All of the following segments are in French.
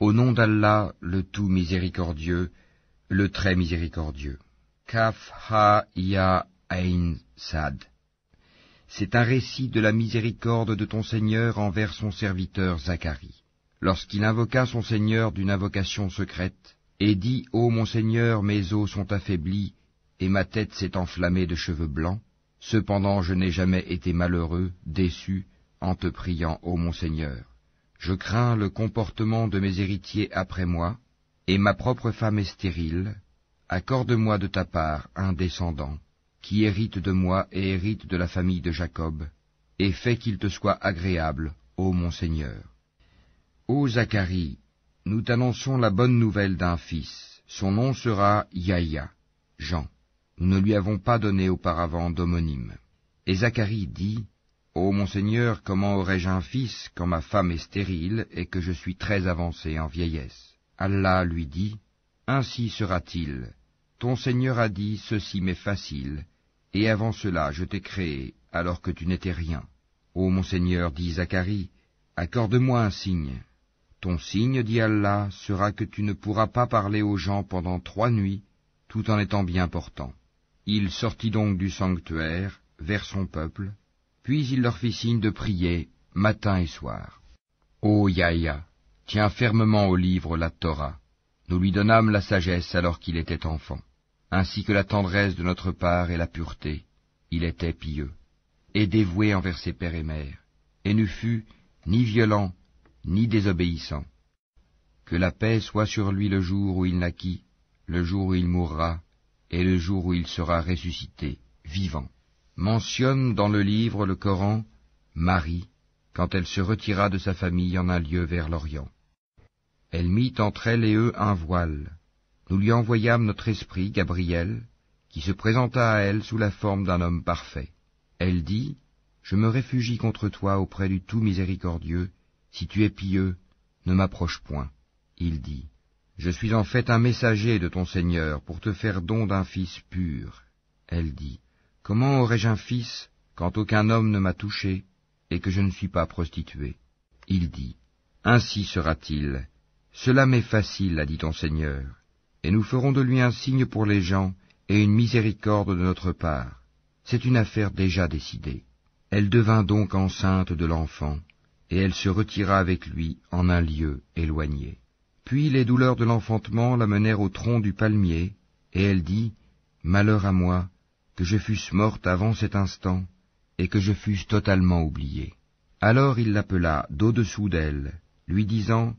Au nom d'Allah, le tout miséricordieux, le très miséricordieux. Kaf ha ya ain sad. C'est un récit de la miséricorde de ton Seigneur envers son serviteur Zacharie. Lorsqu'il invoqua son Seigneur d'une invocation secrète, et dit, ô mon Seigneur, mes os sont affaiblis, et ma tête s'est enflammée de cheveux blancs, cependant je n'ai jamais été malheureux, déçu, en te priant, ô mon Seigneur. Je crains le comportement de mes héritiers après moi, et ma propre femme est stérile. Accorde-moi de ta part un descendant, qui hérite de moi et hérite de la famille de Jacob, et fais qu'il te soit agréable, ô mon Seigneur. Ô Zacharie, nous t'annonçons la bonne nouvelle d'un fils, son nom sera Yahya, Jean. Nous ne lui avons pas donné auparavant d'homonyme. Et Zacharie dit, ô mon Seigneur, comment aurais-je un fils quand ma femme est stérile et que je suis très avancé en vieillesse? Allah lui dit, ainsi sera-t-il. Ton Seigneur a dit, ceci m'est facile, et avant cela je t'ai créé, alors que tu n'étais rien. Ô mon Seigneur, dit Zacharie, accorde-moi un signe. Ton signe, dit Allah, sera que tu ne pourras pas parler aux gens pendant 3 nuits, tout en étant bien portant. Il sortit donc du sanctuaire, vers son peuple, puis il leur fit signe de prier, matin et soir. Ô Yahya, tiens fermement au livre la Torah. Nous lui donnâmes la sagesse alors qu'il était enfant, ainsi que la tendresse de notre part et la pureté. Il était pieux, et dévoué envers ses pères et mères, et ne fut ni violent, ni désobéissant. Que la paix soit sur lui le jour où il naquit, le jour où il mourra, et le jour où il sera ressuscité, vivant. Mentionne dans le livre le Coran, Marie, quand elle se retira de sa famille en un lieu vers l'Orient. Elle mit entre elle et eux un voile. Nous lui envoyâmes notre esprit, Gabriel, qui se présenta à elle sous la forme d'un homme parfait. Elle dit, je me réfugie contre toi auprès du tout miséricordieux, si tu es pieux, ne m'approche point. Il dit, je suis en fait un messager de ton Seigneur pour te faire don d'un fils pur. Elle dit, comment aurais-je un fils quand aucun homme ne m'a touché et que je ne suis pas prostituée? Il dit, ainsi sera-t-il. Cela m'est facile, a dit ton Seigneur, et nous ferons de lui un signe pour les gens et une miséricorde de notre part. C'est une affaire déjà décidée. Elle devint donc enceinte de l'enfant, et elle se retira avec lui en un lieu éloigné. Puis les douleurs de l'enfantement la menèrent au tronc du palmier, et elle dit, malheur à moi, que je fusse morte avant cet instant, et que je fusse totalement oubliée. Alors il l'appela d'au-dessous d'elle, lui disant,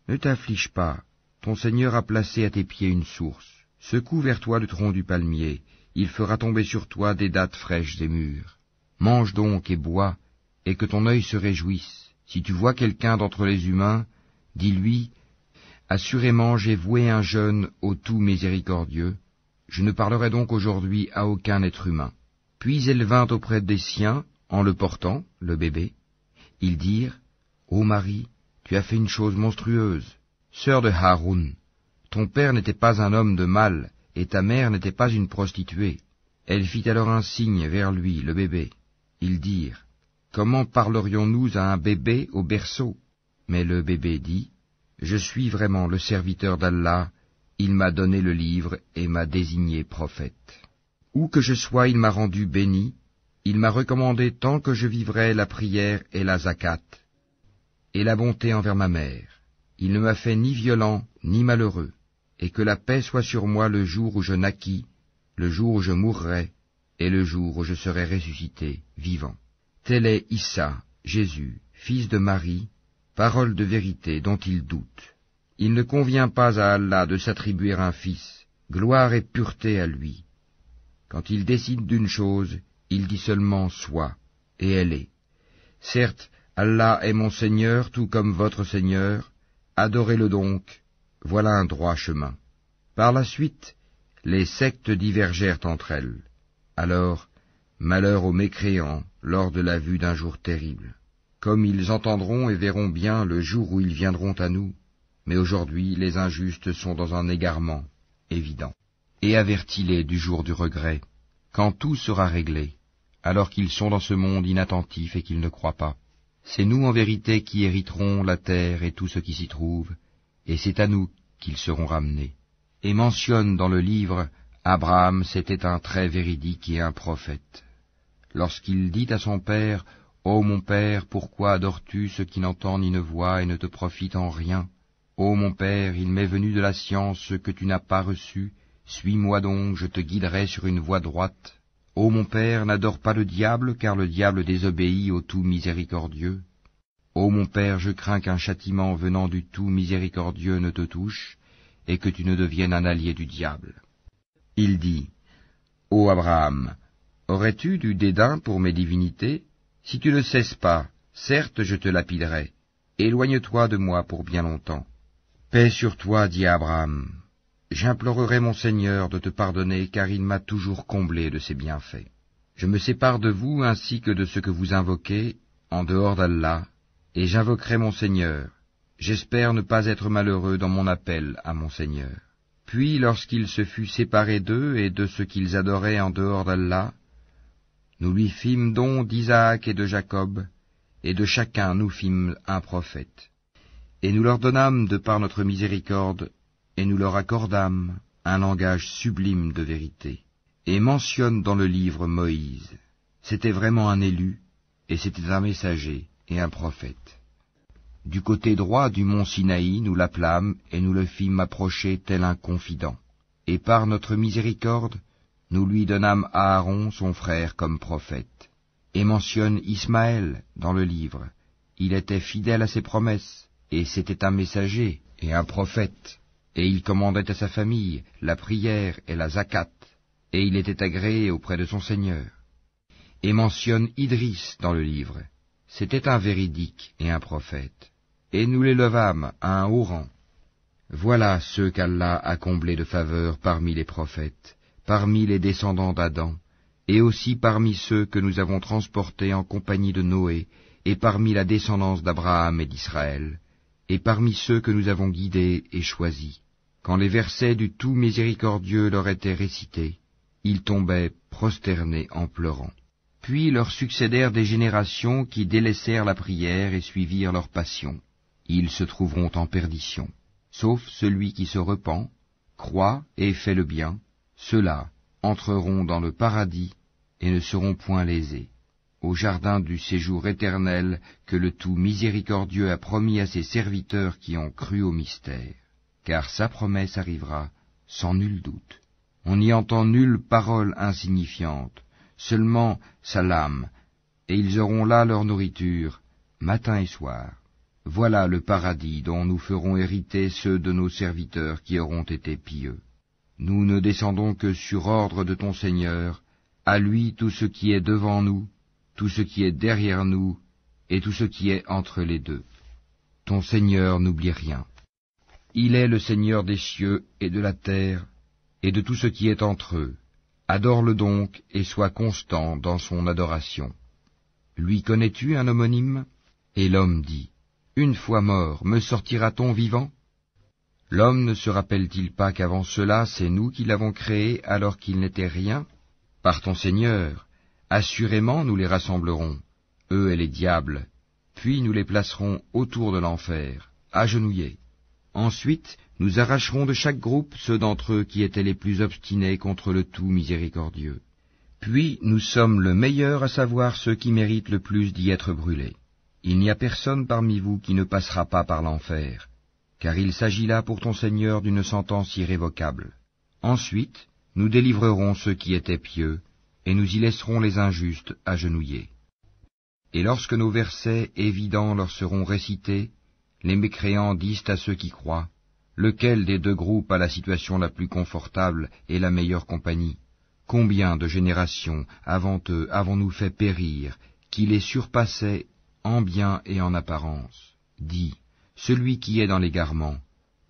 ne t'afflige pas, ton Seigneur a placé à tes pieds une source. Secoue vers toi le tronc du palmier, il fera tomber sur toi des dattes fraîches et mûres. Mange donc et bois, et que ton œil se réjouisse. Si tu vois quelqu'un d'entre les humains, dis-lui, assurément j'ai voué un jeûne au tout miséricordieux, je ne parlerai donc aujourd'hui à aucun être humain. Puis elle vint auprès des siens, en le portant, le bébé. Ils dirent, ô Marie, tu as fait une chose monstrueuse. Sœur de Haroun, ton père n'était pas un homme de mal, et ta mère n'était pas une prostituée. Elle fit alors un signe vers lui, le bébé. Ils dirent, comment parlerions-nous à un bébé au berceau? Mais le bébé dit, je suis vraiment le serviteur d'Allah, il m'a donné le livre et m'a désigné prophète. Où que je sois, il m'a rendu béni, il m'a recommandé tant que je vivrai la prière et la zakat, et la bonté envers ma mère. Il ne m'a fait ni violent, ni malheureux, et que la paix soit sur moi le jour où je naquis, le jour où je mourrai, et le jour où je serai ressuscité, vivant. Tel est Issa, Jésus, fils de Marie, parole de vérité dont il doute. Il ne convient pas à Allah de s'attribuer un fils, gloire et pureté à lui. Quand il décide d'une chose, il dit seulement « soit », et elle est. Certes, Allah est mon Seigneur tout comme votre Seigneur, adorez-le donc, voilà un droit chemin. Par la suite, les sectes divergèrent entre elles. Alors, malheur aux mécréants lors de la vue d'un jour terrible. Comme ils entendront et verront bien le jour où ils viendront à nous, mais aujourd'hui les injustes sont dans un égarement évident. Et avertis-les du jour du regret, quand tout sera réglé, alors qu'ils sont dans ce monde inattentif et qu'ils ne croient pas. C'est nous en vérité qui hériterons la terre et tout ce qui s'y trouve, et c'est à nous qu'ils seront ramenés. Et mentionne dans le livre, Abraham c'était un très véridique et un prophète. Lorsqu'il dit à son père, « Ô mon père, pourquoi adores-tu ce qui n'entend ni ne voit et ne te profite en rien? Ô mon père, il m'est venu de la science que tu n'as pas reçu, suis-moi donc, je te guiderai sur une voie droite. Ô mon père, n'adore pas le diable, car le diable désobéit au tout miséricordieux. Ô mon père, je crains qu'un châtiment venant du tout miséricordieux ne te touche, et que tu ne deviennes un allié du diable. » Il dit, « Ô Abraham, aurais-tu du dédain pour mes divinités? Si tu ne cesses pas, certes je te lapiderai. Éloigne-toi de moi pour bien longtemps. » Paix sur toi, dit Abraham. J'implorerai mon Seigneur de te pardonner, car il m'a toujours comblé de ses bienfaits. Je me sépare de vous ainsi que de ce que vous invoquez, en dehors d'Allah, et j'invoquerai mon Seigneur. J'espère ne pas être malheureux dans mon appel à mon Seigneur. Puis, lorsqu'il se fut séparé d'eux et de ce qu'ils adoraient en dehors d'Allah, nous lui fîmes don d'Isaac et de Jacob, et de chacun nous fîmes un prophète. Et nous leur donnâmes de par notre miséricorde, et nous leur accordâmes un langage sublime de vérité. Et mentionne dans le livre Moïse. C'était vraiment un élu, et c'était un messager et un prophète. Du côté droit du mont Sinaï, nous l'appelâmes, et nous le fîmes approcher tel un confident. Et par notre miséricorde, nous lui donnâmes Aaron, son frère, comme prophète. Et mentionne Ismaël dans le livre. Il était fidèle à ses promesses, et c'était un messager et un prophète. Et il commandait à sa famille la prière et la zakat, et il était agréé auprès de son Seigneur. Et mentionne Idris dans le livre. C'était un véridique et un prophète. Et nous l'élevâmes à un haut rang. Voilà ceux qu'Allah a comblés de faveur parmi les prophètes, parmi les descendants d'Adam, et aussi parmi ceux que nous avons transportés en compagnie de Noé, et parmi la descendance d'Abraham et d'Israël, et parmi ceux que nous avons guidés et choisis. Quand les versets du tout miséricordieux leur étaient récités, ils tombaient prosternés en pleurant. Puis leur succédèrent des générations qui délaissèrent la prière et suivirent leur passion. Ils se trouveront en perdition. Sauf celui qui se repent, croit et fait le bien, ceux-là entreront dans le paradis et ne seront point lésés, au jardin du séjour éternel que le tout miséricordieux a promis à ses serviteurs qui ont cru au mystère. Car sa promesse arrivera sans nul doute. On n'y entend nulle parole insignifiante, seulement salam, et ils auront là leur nourriture, matin et soir. Voilà le paradis dont nous ferons hériter ceux de nos serviteurs qui auront été pieux. Nous ne descendons que sur ordre de ton Seigneur, à lui tout ce qui est devant nous, tout ce qui est derrière nous, et tout ce qui est entre les deux. Ton Seigneur n'oublie rien. Il est le Seigneur des cieux et de la terre, et de tout ce qui est entre eux. Adore-le donc, et sois constant dans son adoration. Lui connais-tu un homonyme? Et l'homme dit, une fois mort, me sortira-t-on vivant? L'homme ne se rappelle-t-il pas qu'avant cela, c'est nous qui l'avons créé alors qu'il n'était rien? Par ton Seigneur, assurément nous les rassemblerons, eux et les diables, puis nous les placerons autour de l'enfer, agenouillés. Ensuite, nous arracherons de chaque groupe ceux d'entre eux qui étaient les plus obstinés contre le tout miséricordieux. Puis nous sommes le meilleur à savoir ceux qui méritent le plus d'y être brûlés. Il n'y a personne parmi vous qui ne passera pas par l'enfer, car il s'agit là pour ton Seigneur d'une sentence irrévocable. Ensuite, nous délivrerons ceux qui étaient pieux, et nous y laisserons les injustes agenouillés. Et lorsque nos versets évidents leur seront récités, les mécréants disent à ceux qui croient, lequel des deux groupes a la situation la plus confortable et la meilleure compagnie? Combien de générations avant eux avons-nous fait périr, qui les surpassaient en bien et en apparence? Dis, celui qui est dans l'égarement,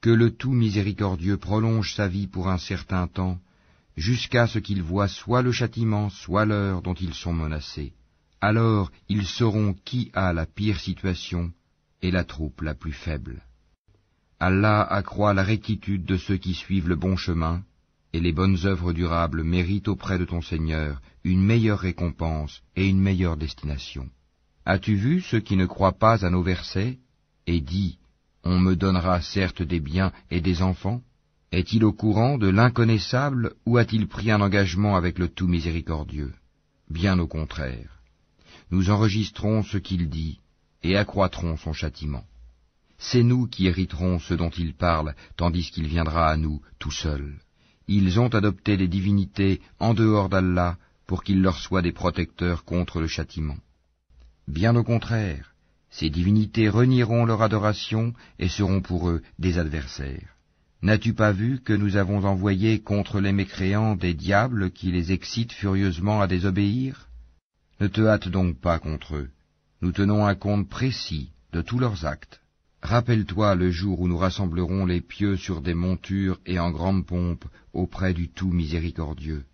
que le tout miséricordieux prolonge sa vie pour un certain temps, jusqu'à ce qu'ils voient soit le châtiment, soit l'heure dont ils sont menacés. Alors ils sauront qui a la pire situation et la troupe la plus faible. Allah accroît la rectitude de ceux qui suivent le bon chemin, et les bonnes œuvres durables méritent auprès de ton Seigneur une meilleure récompense et une meilleure destination. As-tu vu ceux qui ne croient pas à nos versets? Et dis, On me donnera certes des biens et des enfants. Est-il au courant de l'inconnaissable ou a-t-il pris un engagement avec le tout miséricordieux? Bien au contraire. Nous enregistrons ce qu'il dit et accroîtrons son châtiment. C'est nous qui hériterons ce dont il parle, tandis qu'il viendra à nous tout seul. Ils ont adopté des divinités en dehors d'Allah pour qu'ils leur soient des protecteurs contre le châtiment. Bien au contraire, ces divinités renieront leur adoration et seront pour eux des adversaires. N'as-tu pas vu que nous avons envoyé contre les mécréants des diables qui les excitent furieusement à désobéir? Ne te hâte donc pas contre eux. Nous tenons un compte précis de tous leurs actes. Rappelle-toi le jour où nous rassemblerons les pieux sur des montures et en grande pompe auprès du tout miséricordieux,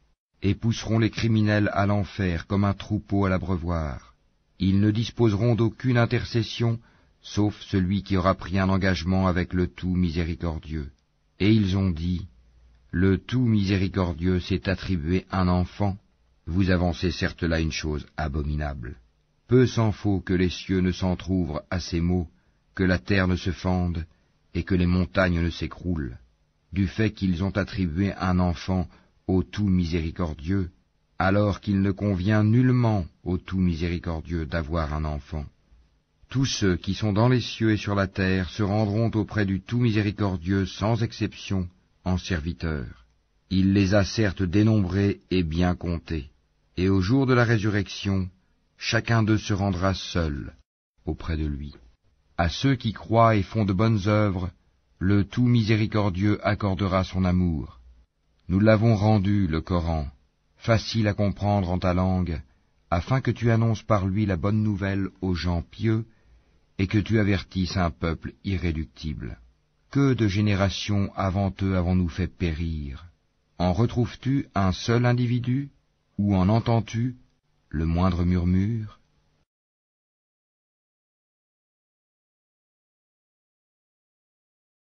et pousserons les criminels à l'enfer comme un troupeau à l'abreuvoir. Ils ne disposeront d'aucune intercession, sauf celui qui aura pris un engagement avec le tout miséricordieux. Et ils ont dit, le tout miséricordieux s'est attribué un enfant. Vous avancez certes là une chose abominable. Peu s'en faut que les cieux ne s'entr'ouvrent à ces mots, que la terre ne se fende et que les montagnes ne s'écroulent, du fait qu'ils ont attribué un enfant au tout miséricordieux, alors qu'il ne convient nullement au tout miséricordieux d'avoir un enfant. Tous ceux qui sont dans les cieux et sur la terre se rendront auprès du tout miséricordieux sans exception en serviteurs. Il les a certes dénombrés et bien comptés, et au jour de la résurrection, chacun d'eux se rendra seul auprès de lui. À ceux qui croient et font de bonnes œuvres, le tout miséricordieux accordera son amour. Nous l'avons rendu, le Coran, facile à comprendre en ta langue, afin que tu annonces par lui la bonne nouvelle aux gens pieux, et que tu avertisses un peuple irréductible. Que de générations avant eux avons-nous fait périr? En retrouves-tu un seul individu, ou en entends-tu le moindre murmure?